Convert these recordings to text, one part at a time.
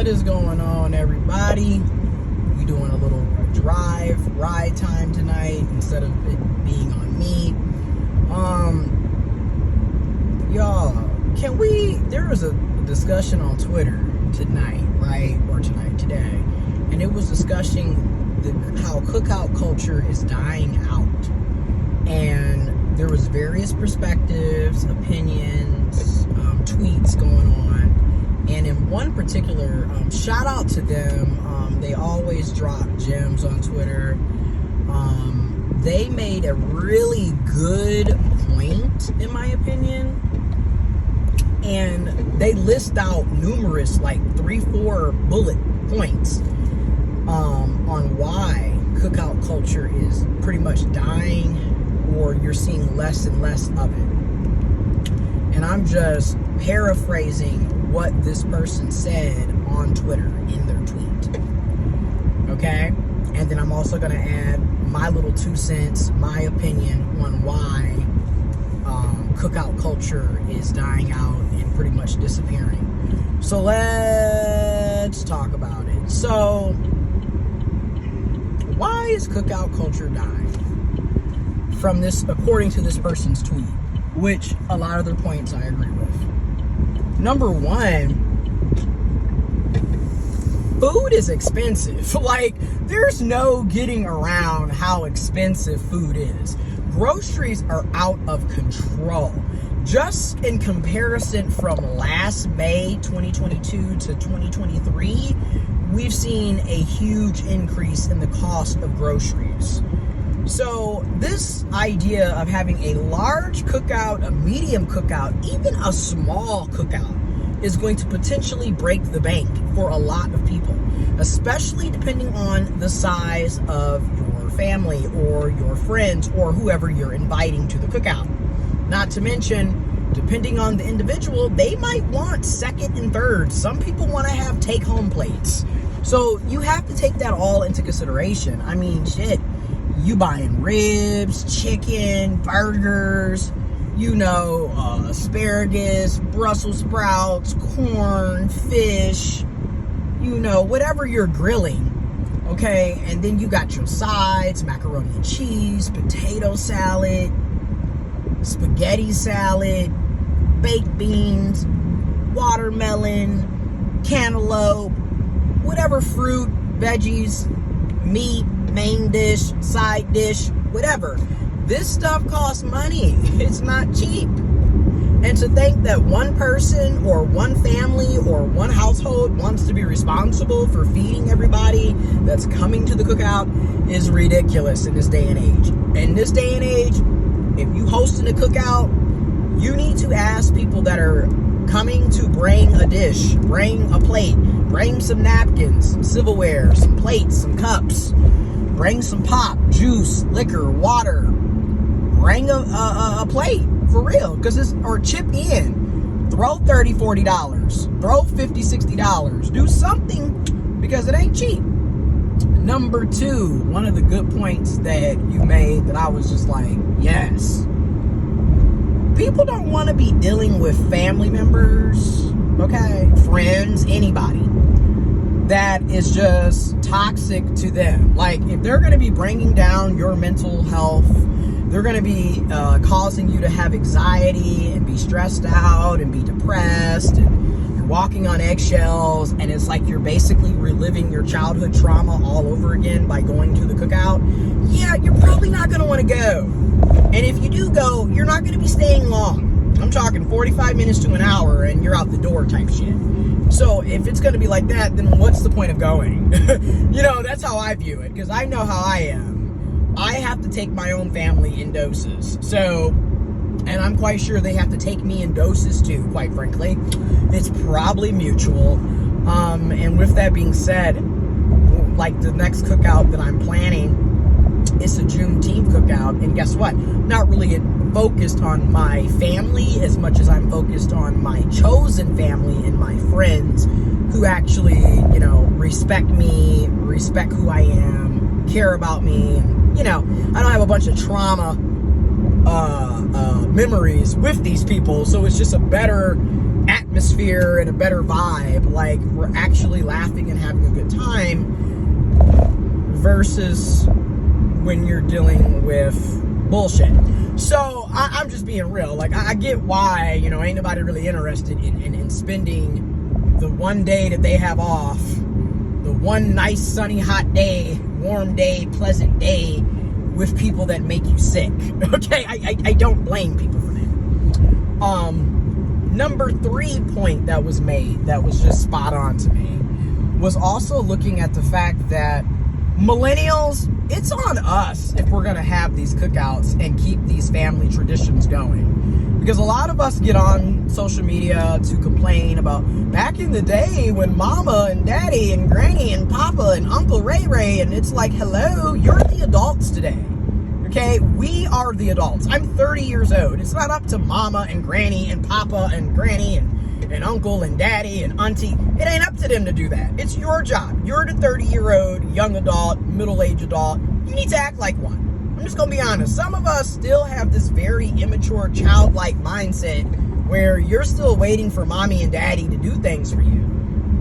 What is going on, everybody? We doing a little ride time tonight instead of it being on me. Y'all, there was a discussion on Twitter tonight, right? Or today. And it was discussing how cookout culture is dying out. And there was various perspectives, opinions, tweets going on. And in one particular, shout out to them. They always drop gems on Twitter. They made a really good point, in my opinion. And they list out numerous, like 3-4 bullet points on why cookout culture is pretty much dying, or you're seeing less and less of it. And I'm just paraphrasing what this person said on Twitter in their tweet. Okay? And then I'm also going to add my little 2 cents, my opinion on why cookout culture is dying out and pretty much disappearing. So let's talk about it. So, why is cookout culture dying? From this, according to this person's tweet, which a lot of their points I agree with. Number one, food is expensive. Like, there's no getting around how expensive food is. Groceries are out of control. Just in comparison from last May 2022 to 2023, we've seen a huge increase in the cost of groceries. So this idea of having a large cookout, a medium cookout, even a small cookout is going to potentially break the bank for a lot of people, especially depending on the size of your family or your friends or whoever you're inviting to the cookout. Not to mention, depending on the individual, they might want second and third. Some people want to have take-home plates. So you have to take that all into consideration. I mean, shit, you buying ribs, chicken, burgers, asparagus, Brussels sprouts, corn, fish, whatever you're grilling, okay? And then you got your sides, macaroni and cheese, potato salad, spaghetti salad, baked beans, watermelon, cantaloupe, whatever fruit, veggies, meat, main dish, side dish, whatever. This stuff costs money. It's not cheap. And to think that one person or one family or one household wants to be responsible for feeding everybody that's coming to the cookout is ridiculous in this day and age. In this day and age, if you hosting a cookout, you need to ask people that are coming to bring a dish, bring a plate, bring some napkins, some silverware, some plates, some cups, bring some pop, juice, liquor, water. Bring a plate, for real, or chip in. Throw $30, $40, throw $50, $60. Do something, because it ain't cheap. Number 2, one of the good points that you made that I was just like, yes. People don't want to be dealing with family members, okay, friends, anybody that is just toxic to them. Like, if they're going to be bringing down your mental health, they're going to be causing you to have anxiety and be stressed out and be depressed, and you're walking on eggshells, and it's like you're basically reliving your childhood trauma all over again by going to the cookout. Yeah, you're probably not going to want to go. And if you do go, you're not going to be staying long. I'm talking 45 minutes to an hour and you're out the door type shit. So if it's going to be like that, then what's the point of going? That's how I view it, because I know how I am. I have to take my own family in doses. So, and I'm quite sure they have to take me in doses too, quite frankly. It's probably mutual. And with that being said, like the next cookout that I'm planning, it's a Juneteenth cookout. And guess what? I'm not really focused on my family as much as I'm focused on my chosen family and my friends who actually, respect me, respect who I am, care about me, and I don't have a bunch of trauma memories with these people, so it's just a better atmosphere atmosphere and a better vibe. Like, we're actually laughing and having a good time versus when you're dealing with bullshit. So I'm just being real. Like, I get why, you know, ain't nobody really interested in spending the one day that they have off, the one nice sunny hot day, warm day, pleasant day with people that make you sick. Okay, I don't blame people for that. Number 3 point that was made that was just spot on to me was also looking at the fact that millennials, it's on us if we're gonna have these cookouts and keep these family traditions going. Because a lot of us get on social media to complain about back in the day when mama and daddy and granny and papa and Uncle Ray Ray, and it's like, hello, you're the adults today. Okay, we are the adults. I'm 30 years old. It's not up to mama and granny and papa and granny and uncle and daddy and auntie. It ain't up to them to do that. It's your job. You're the 30-year-old, young adult, middle-aged adult. You need to act like one. I'm just gonna be honest. Some of us still have this very immature, childlike mindset where you're still waiting for mommy and daddy to do things for you.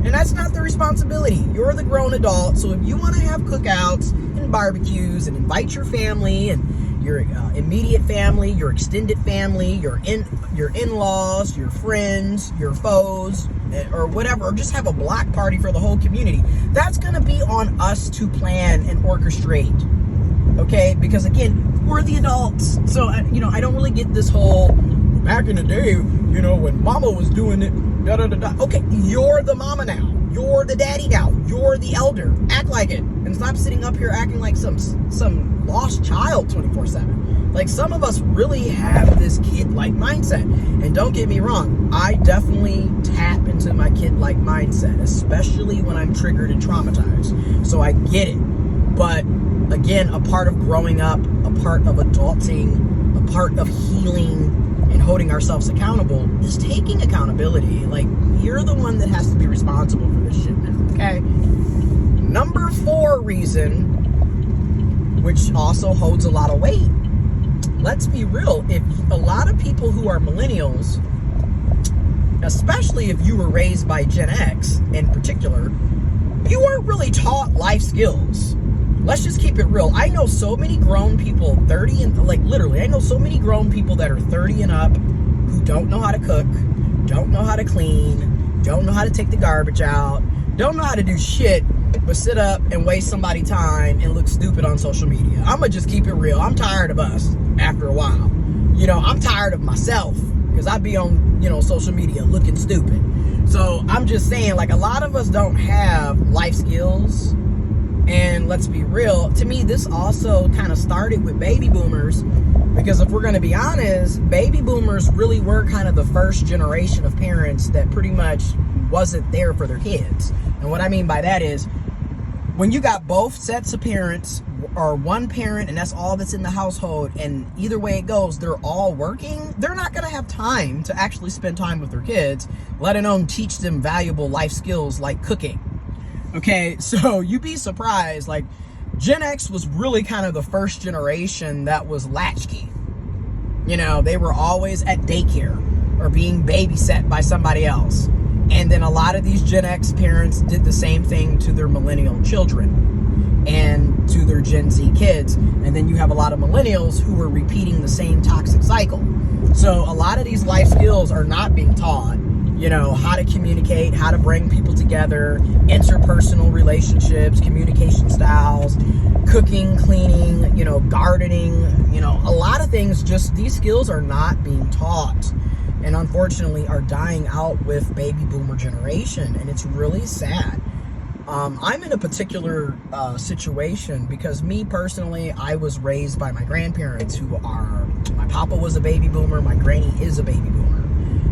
And that's not the responsibility. You're the grown adult, so if you want to have cookouts and barbecues and invite your family and your immediate family, your extended family, your in-laws, your friends, your foes, or whatever, or just have a block party for the whole community, that's going to be on us to plan and orchestrate. Okay? Because again, we're the adults. So, you know, I don't really get this whole, back in the day, you know, when mama was doing it, da-da-da-da. Okay, you're the mama now. You're the daddy now. You're the elder. Act like it. And stop sitting up here acting like some lost child 24/7. Like, some of us really have this kid-like mindset. And don't get me wrong, I definitely tap into my kid-like mindset, especially when I'm triggered and traumatized. So I get it. But again, a part of growing up, a part of adulting, a part of healing and holding ourselves accountable is taking accountability. Like, you're the one that has to be responsible for this shit now, okay? Number 4 reason, which also holds a lot of weight, let's be real, if a lot of people who are millennials, especially if you were raised by Gen X in particular, you weren't really taught life skills. Let's just keep it real. I know so many grown people, 30 and, like, literally, I know so many grown people that are 30 and up who don't know how to cook, don't know how to clean, don't know how to take the garbage out, don't know how to do shit, but sit up and waste somebody's time and look stupid on social media. I'm gonna just keep it real. I'm tired of us after a while. You know, I'm tired of myself because I be on, you know, social media looking stupid. So I'm just saying, like, a lot of us don't have life skills. And let's be real, to me, this also kind of started with baby boomers, because if we're going to be honest, baby boomers really were kind of the first generation of parents that pretty much wasn't there for their kids. And what I mean by that is, when you got both sets of parents, or one parent and that's all that's in the household, and either way it goes, they're all working, they're not going to have time to actually spend time with their kids, let alone teach them valuable life skills like cooking. Okay, so you'd be surprised, like, Gen X was really kind of the first generation that was latchkey. You know, they were always at daycare or being babysat by somebody else. And then a lot of these Gen X parents did the same thing to their millennial children and to their Gen Z kids. And then you have a lot of millennials who are repeating the same toxic cycle. So a lot of these life skills are not being taught. You know, how to communicate, how to bring people together, interpersonal relationships, communication styles, cooking, cleaning, you know, gardening, you know, a lot of things. Just these skills are not being taught, and unfortunately are dying out with baby boomer generation, and it's really sad. I'm in a particular situation because me personally, I was raised by my grandparents who are, my papa was a baby boomer, my granny is a baby boomer.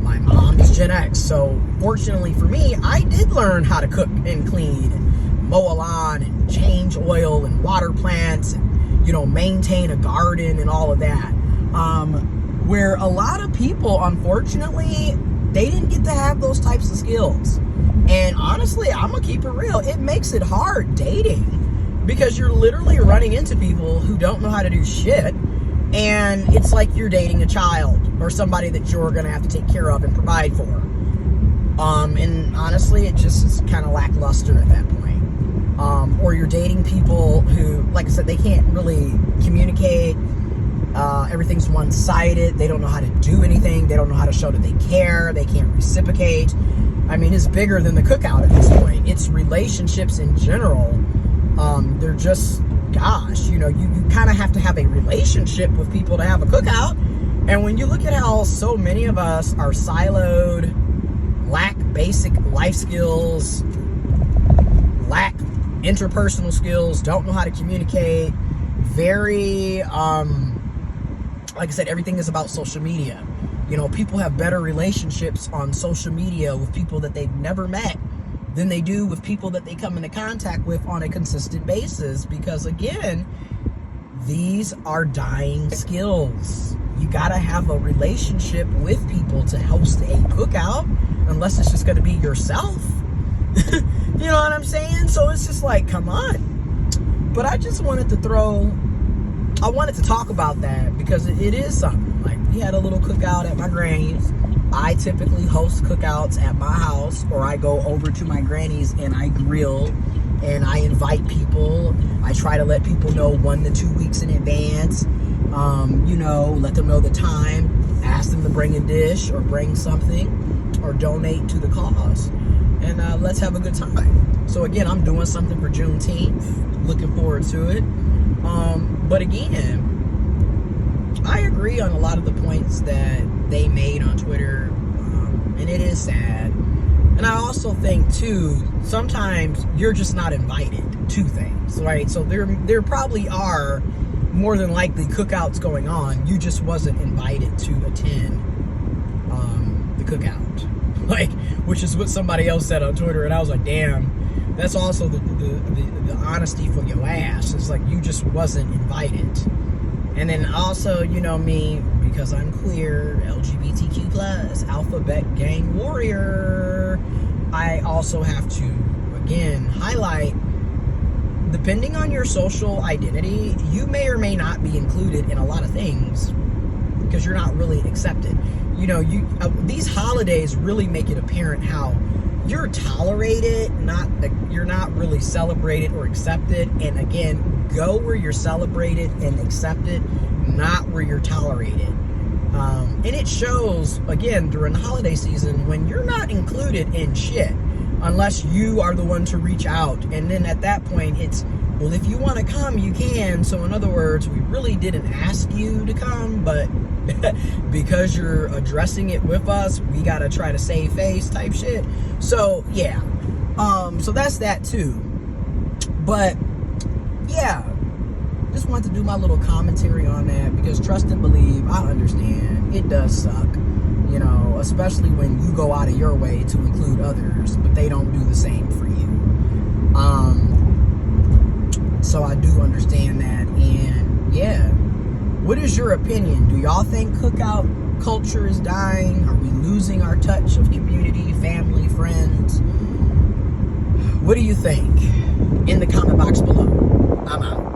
My mom is Gen X, so fortunately for me, I did learn how to cook and clean and mow a lawn and change oil and water plants and, you know, maintain a garden and all of that. Where a lot of people, unfortunately, they didn't get to have those types of skills. And honestly, I'm gonna keep it real, it makes it hard dating because you're literally running into people who don't know how to do shit. And it's like you're dating a child or somebody that you're going to have to take care of and provide for. And honestly, it just is kind of lackluster at that point. Or you're dating people who, like I said, they can't really communicate. Everything's one-sided. They don't know how to do anything. They don't know how to show that they care. They can't reciprocate. I mean, it's bigger than the cookout at this point. It's relationships in general. They're just, gosh, you kind of have to have a relationship with people to have a cookout. And when you look at how so many of us are siloed, lack basic life skills, lack interpersonal skills, don't know how to communicate, very, like I said, everything is about social media. People have better relationships on social media with people that they've never met than they do with people that they come into contact with on a consistent basis. Because again, these are dying skills. You gotta have a relationship with people to host a cookout, unless it's just gonna be yourself. You know what I'm saying? So it's just like, come on. But I just wanted to talk about that because it is something. Like, we had a little cookout at my granny's. I typically host cookouts at my house, or I go over to my granny's and I grill and I invite people. I try to let people know 1 to 2 weeks in advance. Let them know the time, ask them to bring a dish or bring something or donate to the cause. And let's have a good time. So again, I'm doing something for Juneteenth. Looking forward to it. But again, I agree on a lot of the points that they made on Twitter, and it is sad. And I also think too, sometimes you're just not invited to things, right? So there probably are more than likely cookouts going on. You just wasn't invited to attend the cookout, which is what somebody else said on Twitter, and I was like, damn, that's also the honesty for your ass. It's like, you just wasn't invited. And then also, me, because I'm queer, LGBTQ+, alphabet gang warrior, I also have to, again, highlight, depending on your social identity, you may or may not be included in a lot of things because you're not really accepted. These holidays really make it apparent how you're tolerated, you're not really celebrated or accepted. And again, go where you're celebrated and accepted, not where you're tolerated. And it shows, again, during the holiday season, when you're not included in shit, unless you are the one to reach out. And then at that point, it's, well, if you want to come, you can. So in other words, we really didn't ask you to come, but because you're addressing it with us, we got to try to save face type shit. So, yeah. So that's that too. But, yeah. Just wanted to do my little commentary on that because trust and believe, I understand. It does suck. Especially when you go out of your way to include others, but they don't do the same for you. So I do understand that. And yeah, what is your opinion? Do y'all think cookout culture is dying? Are we losing our touch of community, family, friends? What do you think? In the comment box below. I'm out.